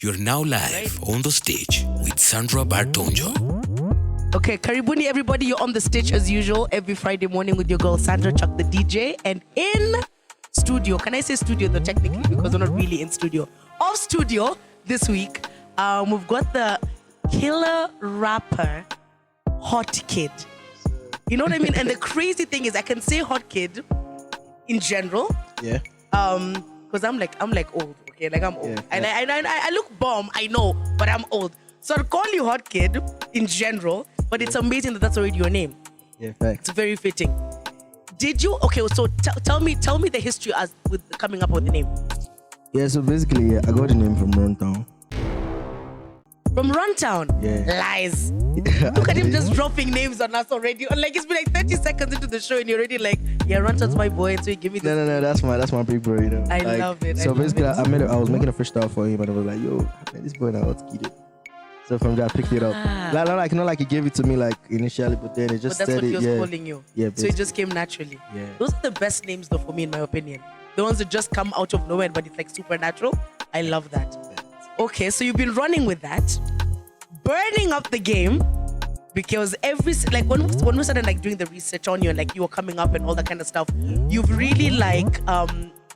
You're now live on the stage with Sandra Bartonjo. Okay, karibuni everybody. You're on the stage as usual every Friday morning with your girl Sandra, Chuck the DJ, and in studio. Can I say studio though technically because we're not really in studio. Off studio this week, we've got the killer rapper HotKid. You know what I mean? And the crazy thing is, I can say HotKid in general. Yeah. Because I'm like old. Okay, like I'm old. Yeah, and I look bomb, I know, but I'm old. So I'd call you HotKid in general, but it's amazing that that's already your name. Yeah, facts. It's very fitting. Did you? Okay, so tell me the history as with coming up with the name. Yeah, so basically, I got the name from Runtown. From Runtown? Yeah. Lies. Look at him just dropping names on us already. Like it's been like 30 seconds into the show and you're already like, yeah, Runtown's my boy, and so you give me this. No, that's my big bro, you know. I love it. So basically, I was making a freestyle for him, and I was like, yo, man, this boy now HotKid. So from there, I picked it up. Not like he gave it to me like initially, but then it just But that's said what he was calling you. Yeah, so it just came naturally. Yeah. Those are the best names though for me, in my opinion. The ones that just come out of nowhere, but it's like supernatural. I love that. Okay, so you've been running with that, burning up the game, because when we started like doing the research on you and like you were coming up and all that kind of stuff, you've really like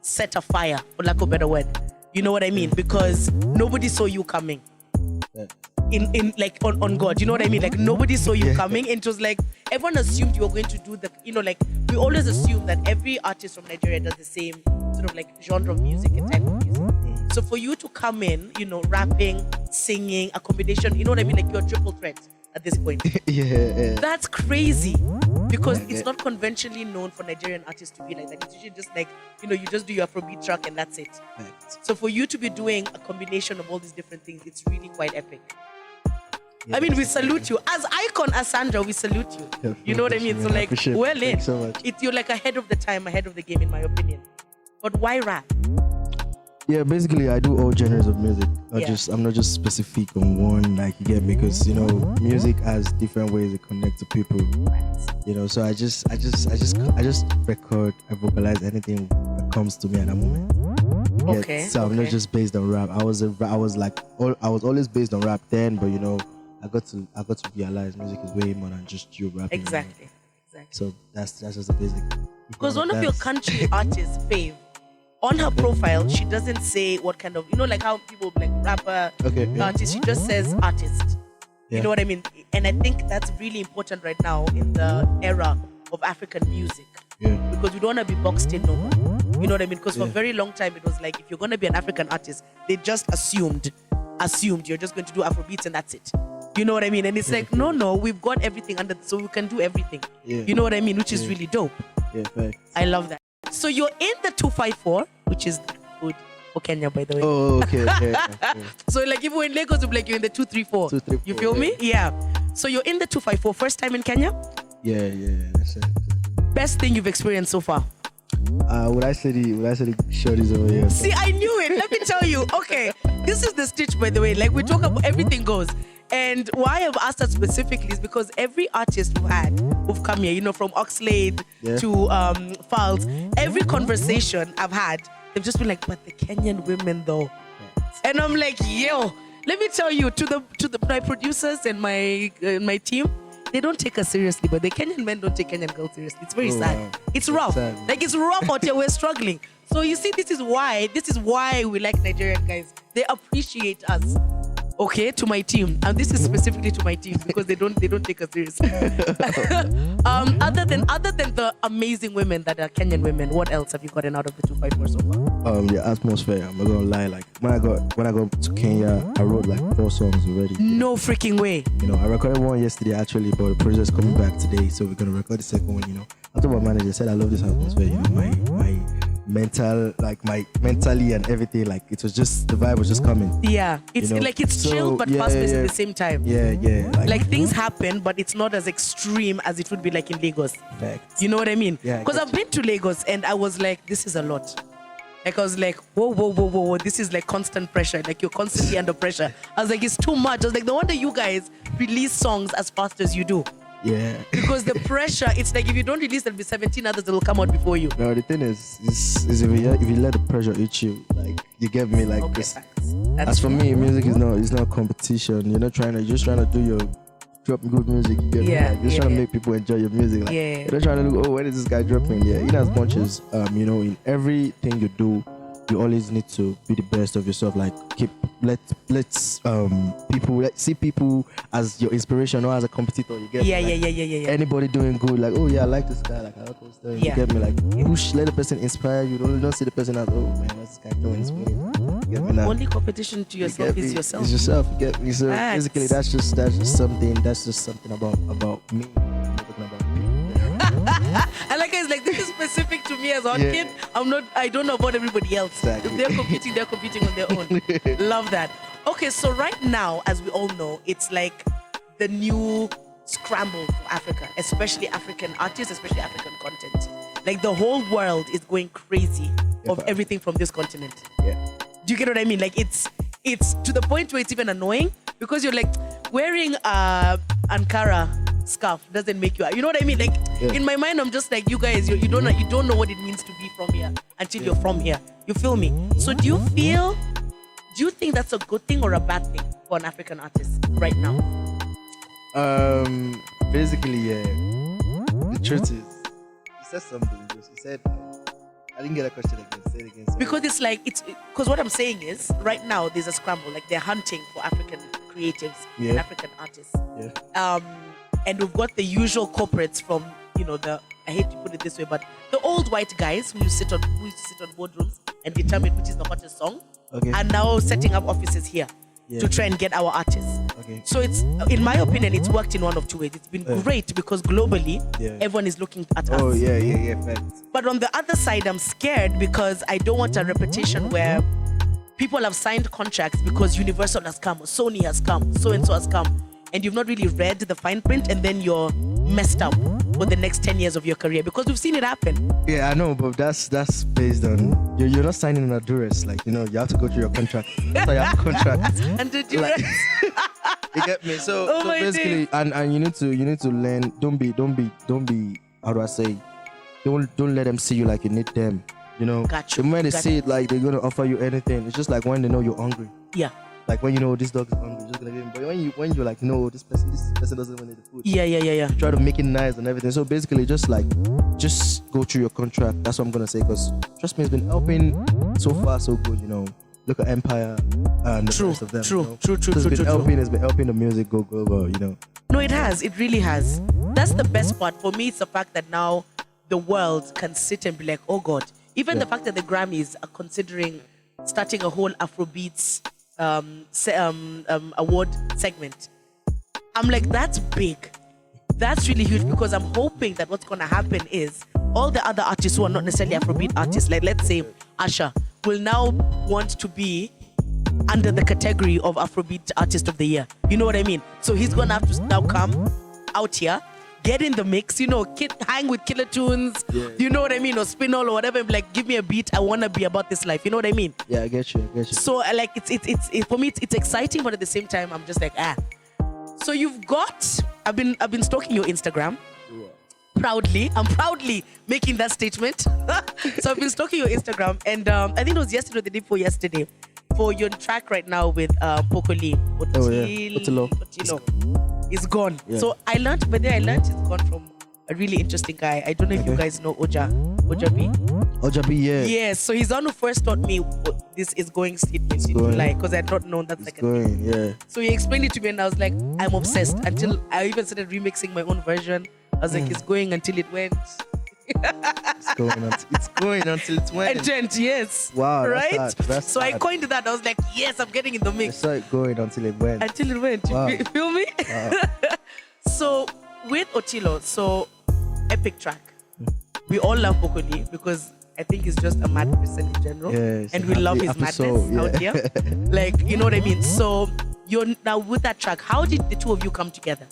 set a fire, for lack of a better word. You know what I mean? Because nobody saw you coming. In like on God, you know what I mean? Like nobody saw you coming, and it was like everyone assumed you were going to do the, like we always assume that every artist from Nigeria does the same sort of like genre of music and type of music. So for you to come in, rapping, singing, a combination, you know what I mean? Like you're a triple threat at this point. Yeah. That's crazy because it's not conventionally known for Nigerian artists to be like that. It's usually just like, you just do your Afrobeat track and that's it. Right. So for you to be doing a combination of all these different things, it's really quite epic. Yeah, I mean, we salute you. As icon, as Sandra, we salute you. Yeah, you know what I mean? So like, well in. So much. You're like ahead of the time, ahead of the game, in my opinion. But why rap? Yeah, basically I do all genres of music. I'm not just specific on one, like you get me, because music has different ways to connect to people. So I just record, I vocalize anything that comes to me at that moment. Okay. So I'm not just based on rap. I was always based on rap then, but I got to realize music is way more than just you rapping. Exactly. So that's just the basic. Because one of your country artists, Fave, on her profile, she doesn't say what kind of, like how people like rapper, artist, she just says artist. Yeah. You know what I mean? And I think that's really important right now in the era of African music. Yeah. Because we don't want to be boxed in no more. You know what I mean? Because for a very long time, it was like, if you're going to be an African artist, they just assumed you're just going to do Afrobeats and that's it. You know what I mean? And it's like, no, we've got everything under, so we can do everything. Yeah. You know what I mean? Which is really dope. Yeah, facts. I love that. So you're in the 254, which is good for Kenya, by the way. Oh, okay. Yeah. So like if we're in Lagos, we'll be like you're in the 234. 234. You feel me? Yeah. So you're in the 254, first time in Kenya? Yeah, that's it. Best thing you've experienced so far? Would I say the shorties over here? See, I knew it. Let me tell you. Okay, this is the stitch, by the way. Like we talk about everything goes. And why I've asked that specifically is because every artist who've come here, from Oxlade to Falls, every conversation I've had, they've just been like, but the Kenyan women though. And I'm like, yo, let me tell you, to my producers and my team, they don't take us seriously, but the Kenyan men don't take Kenyan girls seriously. It's very sad. Wow. It's rough. Like it's rough out here. We're struggling. So you see, this is why we like Nigerian guys. They appreciate us. Okay, to my team, and this is specifically to my team because they don't take us seriously. Other than the amazing women that are Kenyan women, what else have you gotten out of the 254 so far? The atmosphere. I'm not gonna lie. Like when I got to Kenya, I wrote like 4 songs already. No freaking way. I recorded one yesterday actually, but the project is coming back today, so we're gonna record the second one. I told my manager, said I love this atmosphere. My mentally and everything, like it was just, the vibe was just coming. Yeah, it's like it's chill but fast-paced at the same time. Yeah. Like things happen, but it's not as extreme as it would be like in Lagos. Fact. You know what I mean? Yeah. Because I've been to Lagos and I was like, this is a lot. Like I was like, whoa, this is like constant pressure. Like you're constantly under pressure. I was like, it's too much. I was like, no wonder you guys release songs as fast as you do. Yeah. Because the pressure, it's like if you don't release, there'll be 17 others that will come out before you. No, the thing is if you let the pressure eat you, like you get me, like Okay, this, As for me, music is not competition. You're just trying to do your drop good music. You get me? Like, just trying to make people enjoy your music. Like, you're not trying to look, when is this guy dropping? Yeah, in as much as in everything you do, you always need to be the best of yourself. Like let's see people as your inspiration or as a competitor. You get me? Anybody doing good, like, oh yeah, I like this guy, like I like what's doing. You get me? Like push, let the person inspire you. Don't see the person as, oh man, what's this guy doing? You get me now? Only competition to yourself is yourself. It's yourself. You get me? So basically, that's just something about me. I'm talking about me. And like guys, like this is specific to me as HotKid. I don't know about everybody else. Exactly. If they're competing on their own. Love that. Okay, so right now, as we all know, it's like the new scramble for Africa, especially African artists, especially African content. Like the whole world is going crazy of everything from this continent. Yeah. Do you get what I mean? Like it's to the point where it's even annoying because you're like wearing Ankara scarf doesn't make you. You know what I mean? Like in my mind, I'm just like, you guys, you don't know what it means to be from here until you're from here. You feel me? So do you think that's a good thing or a bad thing for an African artist right now? Basically, the truth is, you said something. You said, I didn't get a question again. Say it again. Sorry. Because because what I'm saying is, right now there's a scramble. Like they're hunting for African creatives and African artists. Yeah. And we've got the usual corporates from, I hate to put it this way, but the old white guys who used to sit on boardrooms and determine which is the hottest song, are now setting up offices here to try and get our artists. Okay. So it's, in my opinion, it's worked in one of two ways. It's been great because globally, everyone is looking at us. Oh, yeah, facts. But on the other side, I'm scared because I don't want a repetition where people have signed contracts because Universal has come, or Sony has come, so-and-so has come, and you've not really read the fine print, and then you're messed up for the next 10 years of your career because we've seen it happen. Yeah, I know, but that's based on you're not signing in a duress. Like, you have to go through your contract. That's why you have contract. And the duress. You get me? So basically, and you need to learn. Don't be. How do I say? Don't let them see you like you need them. Gotcha. The moment they see it like they're gonna offer you anything, it's just like when they know you're hungry. Yeah. Like when this dog is hungry, just gonna give him. But when you're like, no, this person doesn't want the food. Yeah. Try to make it nice and everything. So basically, just go through your contract. That's what I'm gonna say. Because trust me, it's been helping so far, so good. Look at Empire and the rest of them. True. It's been helping the music go global. No, it has. It really has. That's the best part for me. It's the fact that now the world can sit and be like, oh God. Even the fact that the Grammys are considering starting a whole Afrobeats award segment. I'm like, that's big. That's really huge because I'm hoping that what's going to happen is all the other artists who are not necessarily Afrobeat artists, like let's say Asha, will now want to be under the category of Afrobeat Artist of the Year. You know what I mean? So he's going to have to now come out here, get in the mix, hang with Killer Tunes, you know what I mean, or Spinall or whatever. Like, give me a beat. I want to be about this life. You know what I mean? Yeah, I get you. So, like, it's for me, it's exciting, but at the same time, I'm just like, So you've got. I've been stalking your Instagram. Yeah. Proudly, I'm proudly making that statement. So I've been stalking your Instagram, and I think it was yesterday or the day before yesterday, for your track right now with Pokoli. Otilo. Is gone. Yeah. So I learned it's gone from a really interesting guy. I don't know if you guys know Ojabi. Ojabi, yeah. Yes, so he's the one who first taught me this is going statement in July because I had not known that second thing. Yeah. So he explained it to me and I was like, I'm obsessed until I even started remixing my own version. I was like, it's going until it went. It's going until it went. It went, yes. Wow. Right? That's so I coined that. I was like, yes, I'm getting in the mix. I saw it going until it went. Until it went. Wow. You feel me? Wow. So with Otilo, epic track. We all love Pokoli because I think he's just a mad person in general. Yes, and we love his madness out here. Like, you know what I mean? So you're now with that track. How did the two of you come together?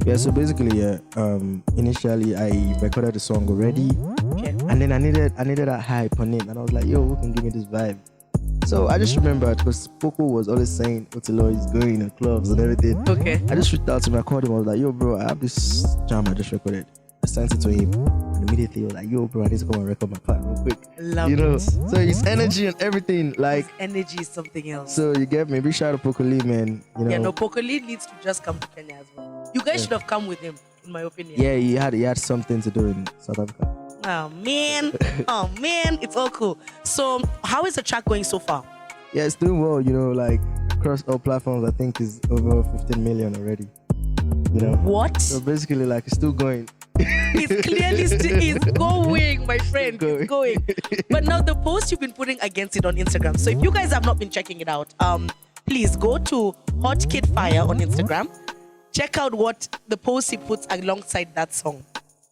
Yeah, so basically, initially I recorded the song already, and then I needed that hype on it, and I was like, yo, who can give me this vibe? So I just remembered because Poco was always saying Otilo is going to clubs and everything. Okay. I just reached out to him, I called him, I was like, yo, bro, I have this jam I just recorded. I sent it to him, and immediately he was like, yo, bro, I need to go and record my part real quick. Love you know, it. so his energy and everything, like. His energy is something else. So you get me. Big shout out to Pokoli, man. You know. Yeah, no, Pokoli needs to just come to Kenya as well. You guys should have come with him, in my opinion. Yeah, he had something to do in South Africa. Oh man, it's all cool. So, how is the track going so far? Yeah, it's doing well. You know, like across all platforms, I think is over 15 million already. You know. What? So basically, like, it's still going. It's clearly still going, my friend. It's going. But now the post you've been putting against it on Instagram. So if you guys have not been checking it out, please go to HotKid Fire on Instagram. Check out what the post he puts alongside that song.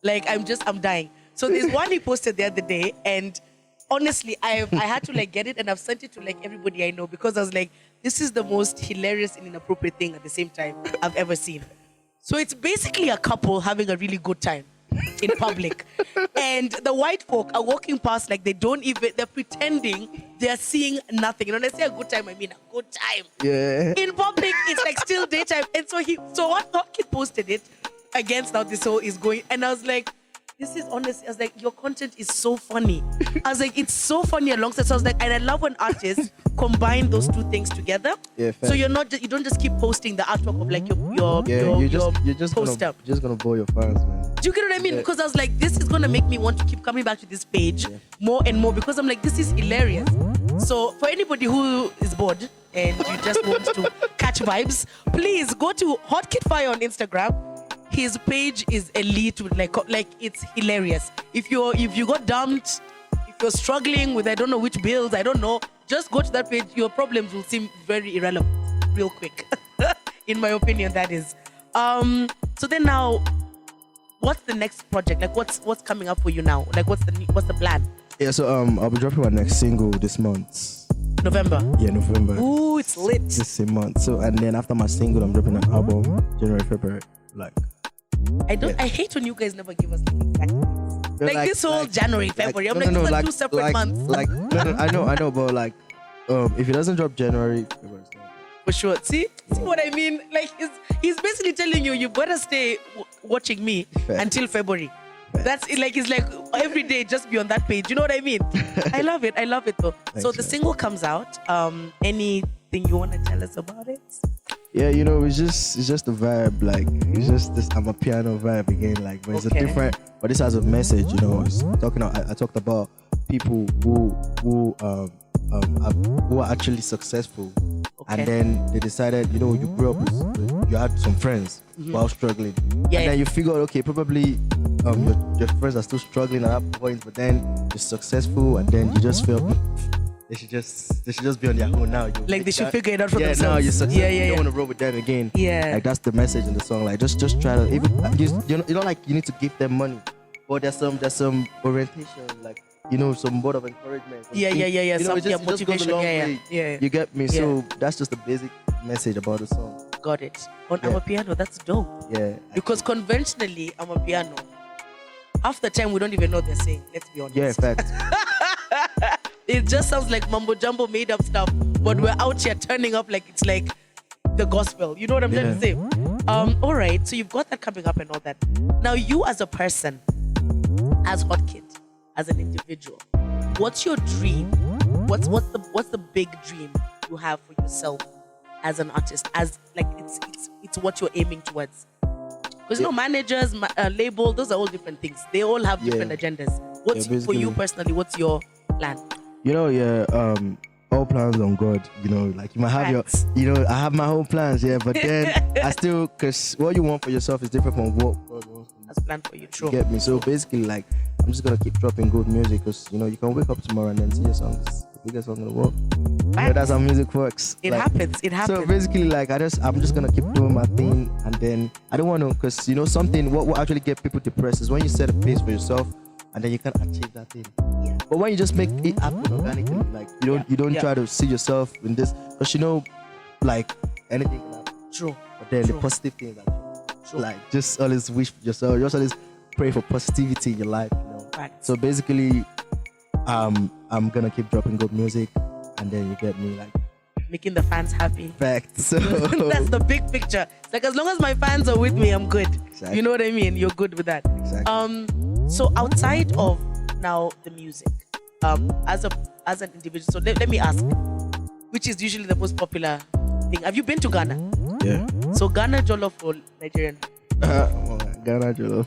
Like, I'm dying. So there's one he posted the other day, and honestly, I had to like get it, and I've sent it to like everybody I know, because I was like, this is the most hilarious and inappropriate thing at the same time I've ever seen. So it's basically a couple having a really good time in public. And the white folk are walking past like they're pretending they're seeing nothing. And when I say a good time, I mean a good time. Yeah. In public, it's like still daytime. And so HotKid posted it against how this whole is going. And I was like, this is honestly, I was like, your content is so funny. I was like, it's so funny alongside. So I was like, and I love when artists combine those two things together. Yeah, fair. So you don't just keep posting the artwork of like you're just poster. gonna bore your fans, man. Do you get what I mean? Because I was like, this is gonna make me want to keep coming back to this page more and more, because I'm like, this is hilarious. So for anybody who is bored and you just want to catch vibes, please go to HotKid Fire on Instagram. His page is elite with like it's hilarious. If you got dumped, if you're struggling with I don't know which bills, I don't know, just go to that page. Your problems will seem very irrelevant real quick. In my opinion, that is. So then now, what's the next project? Like what's coming up for you now? Like what's the plan? Yeah, so I'll be dropping my next single this month. November. Yeah, November. Ooh, it's lit. This same month. So and then after my single, I'm dropping an album January, February. Like. I hate when you guys never give us the exact dates. Like this whole January, February. I'm these are two separate months. I know, but like, if it doesn't drop January, February. For sure. See what I mean? Like he's basically telling you better stay watching me until February. That's it. Like it's like every day just be on that page. You know what I mean? I love it though. Thanks, so the single comes out. Anything you want to tell us about it? Yeah, you know, it's just a vibe, like it's just this I'm a piano vibe again, like but it's a different, but this has a message, you know. It's I talked about people who are actually successful, and then they decided, you know, you grew up with, you had some friends while struggling, and then you figure out, okay, probably your friends are still struggling at that point, but then you're successful, and then you just feel they should just be on their own now. Like they should figure it out for themselves. Now you're successful. You don't want to roll with them again. Yeah. Like that's the message in the song. Like just try to even you know like you need to give them money, but there's some orientation, like you know, some word of encouragement. Yeah. You know, Some motivation. Yeah. You get me? So that's just the basic message about the song. Got it. On Amapiano, that's dope. Yeah. Because conventionally, Amapiano, half the time we don't even know what they're saying. Let's be honest. Yeah, fact. It just sounds like mumbo jumbo made up stuff, but we're out here turning up like it's like the gospel. You know what I'm trying to say? All right, so you've got that coming up and all that. Now you as a person, as HotKid, as an individual, what's your dream? What's the big dream you have for yourself as an artist? As like it's what you're aiming towards. Because you know, managers, label, those are all different things. They all have different agendas. What's for you personally? What's your plan? You know, all plans on God. You know, like you might have I have my own plans, but then I still, because what you want for yourself is different from what God wants. That's planned for you, true. Get me? So basically, like, I'm just gonna keep dropping good music, because you know you can wake up tomorrow and then see your songs, the biggest song in the world. That's how music works. It happens. So basically, like, I'm just gonna keep doing my thing, and then I don't want to, because you know something. What will actually get people depressed is when you set a pace for yourself, and then you can't achieve that thing. Yeah. But when you just make it happen organically, like you don't try to see yourself in this, because you know, like anything can happen. True. But then the positive things are true. Like just always wish for yourself. Just always pray for positivity in your life. You know. Right. So basically, I'm gonna keep dropping good music, and then you get me, like making the fans happy. Fact. So that's the big picture. It's like as long as my fans are with me, I'm good. Exactly. You know what I mean? You're good with that. Exactly. So outside of now the music, as an individual. So let me ask, which is usually the most popular thing? Have you been to Ghana? Yeah. So Ghana jollof or Nigerian? Ghana jollof.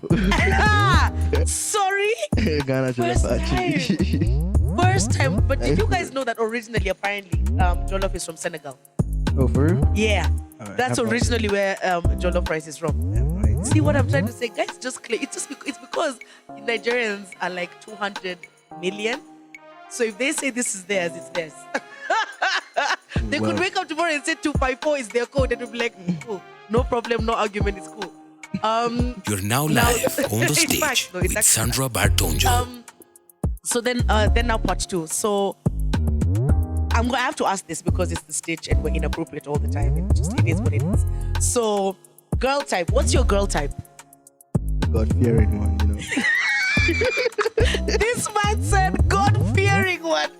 Sorry. Ghana jollof actually. First time. But did you guys know that originally, apparently, jollof is from Senegal? Oh, for real? Yeah. Right, That's originally where jollof rice is from. Right. See what I'm trying to say, guys? It's because Nigerians are like 200 million. So if they say this is theirs, it's theirs. They could wake up tomorrow and say 254 is their code, and we'll be like, cool, no problem, no argument, it's cool. You're now live on the stage with Sandra Bartonjo. So then now part two. So I have to ask this because it's the stage and we're inappropriate all the time. It is what it is. So, girl type. What's your girl type? God-fearing one, you know. This man said God-fearing one.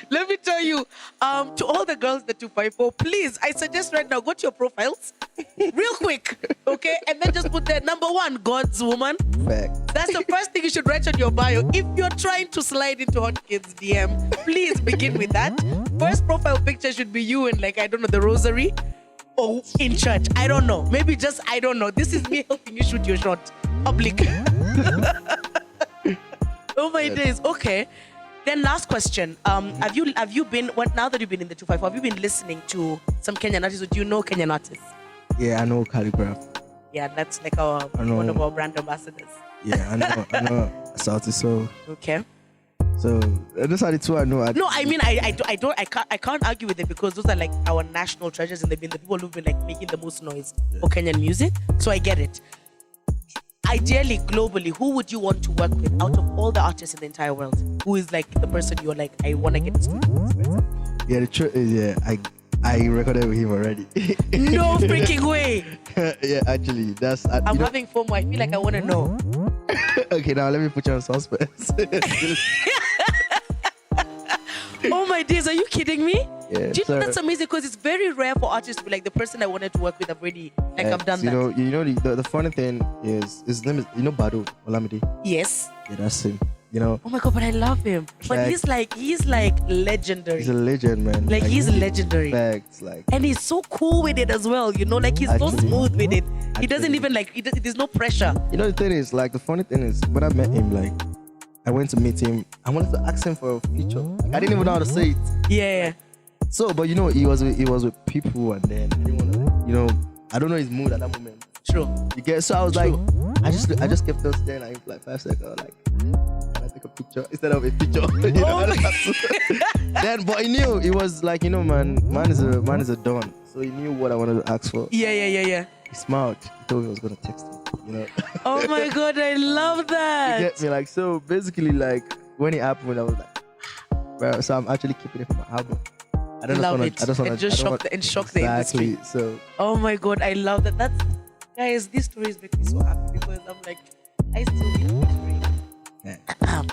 Let me tell you, to all the girls that 254, please, I suggest right now, go to your profiles real quick, okay? And then just put there, number one, God's woman. Fact. That's the first thing you should write on your bio. If you're trying to slide into HotKid's DM, please begin with that. First profile picture should be you in, like, I don't know, the rosary or in church. I don't know. Maybe just, I don't know. This is me helping you shoot your shot. Public. Oh my days. Okay. Then last question. Have you been, now that you've been in the 254, have you been listening to some Kenyan artists, or do you know Kenyan artists? Yeah, I know Calligraph. Yeah, that's like one of our brand ambassadors. Yeah, I know Salty Soul. Okay. So those are the two I know. No, I mean I can't argue with it because those are like our national treasures and they've been the people who've been like making the most noise for Kenyan music. So I get it. Ideally, globally, who would you want to work with out of all the artists in the entire world? Who is like the person you're like, I want to get this studio with this person? Yeah, the truth is, yeah, I recorded with him already. No freaking way. Yeah, actually, that's. I'm having FOMO. I feel like I want to know. Okay, now let me put you on suspense. Oh my days, are you kidding me? Yeah, do you think that's amazing? Because it's very rare for artists to be like, the person I wanted to work with, I've already, like, I've done that. You know, the funny thing is, his name is, you know, Bado Olamide? Yes. Yeah, that's him. You know. Oh my God, but I love him. But he's like legendary. He's a legend, man. Like he's legendary. Facts, like. And he's so cool with it as well, you know, like he's so smooth with it. He doesn't even like, there's no pressure. You know, the thing is, like, the funny thing is, when I met him, like, I went to meet him. I wanted to ask him for a feature. Like, I didn't even know how to say it. Yeah. So, but you know, he was with people, and then I didn't want to, you know, I don't know his mood at that moment. True. You get, so I was like, I just kept on staring at him for like 5 seconds. I was like, can I take a picture instead of a picture? You know, then, but he knew it was like, you know, man is a don, so he knew what I wanted to ask for. Yeah. He smiled. He told me he was gonna text me. You know. Oh my God, I love that. You get me, like, so basically, like, when it happened, I was like, bro, so I'm actually keeping it for my album. I don't know. I just want to shock the industry. So. Oh my God, I love that. Guys, these stories make me so happy because I'm like, I still need to read. Yeah.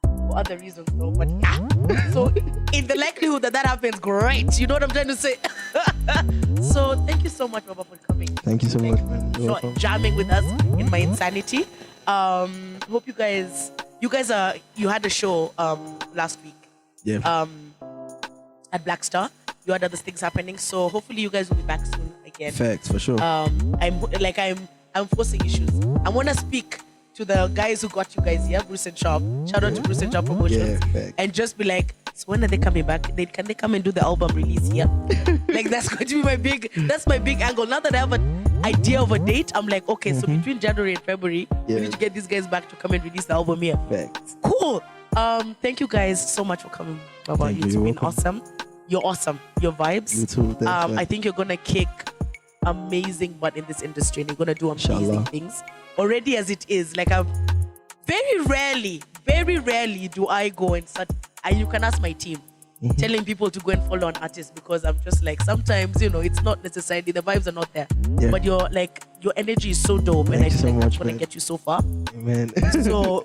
For other reasons though, but yeah. So in the likelihood that happens, great. You know what I'm trying to say? So thank you so much, Baba, for coming. Thank you so much, man. For jamming with us in my insanity. Hope you guys you had a show last week. Yeah. At Black Star. You had other things happening, so hopefully you guys will be back soon again. Facts, for sure. I'm forcing issues. I want to speak to the guys who got you guys here, Bruce and Sharp. Shout out to Bruce and Sharp Promotions. Yeah, and just be like, so when are they coming back? Can they come and do the album release here? Like, that's going to be my big angle. Now that I have an idea of a date, I'm like, okay, so between January and February, we need to get these guys back to come and release the album here. Facts. Cool. Thank you guys so much for coming, Baba. You've been awesome. You're awesome. Your vibes. You too. Thanks, I think you're gonna kick amazing butt in this industry, and you're gonna do amazing things. Already as it is, like, I've very rarely do I go and start. You can ask my team, telling people to go and follow an artist, because I'm just like, sometimes, you know, it's not necessarily, the vibes are not there. Yeah. But your energy is so dope, and I think that's gonna get you so far. Amen. So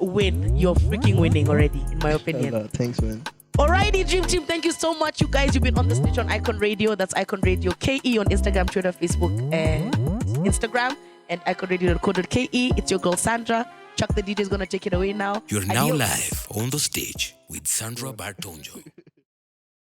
you're freaking winning already, in my opinion. Thanks, man. Alrighty, Dream Team, thank you so much. You guys, you've been on the stage on Icon Radio. That's Icon Radio KE on Instagram, Twitter, Facebook, and Instagram, and iconradio.co.ke. It's your girl Sandra. Chuck the DJ is gonna take it away now. You're now Adios. live on the stage with Sandra Bartonjo.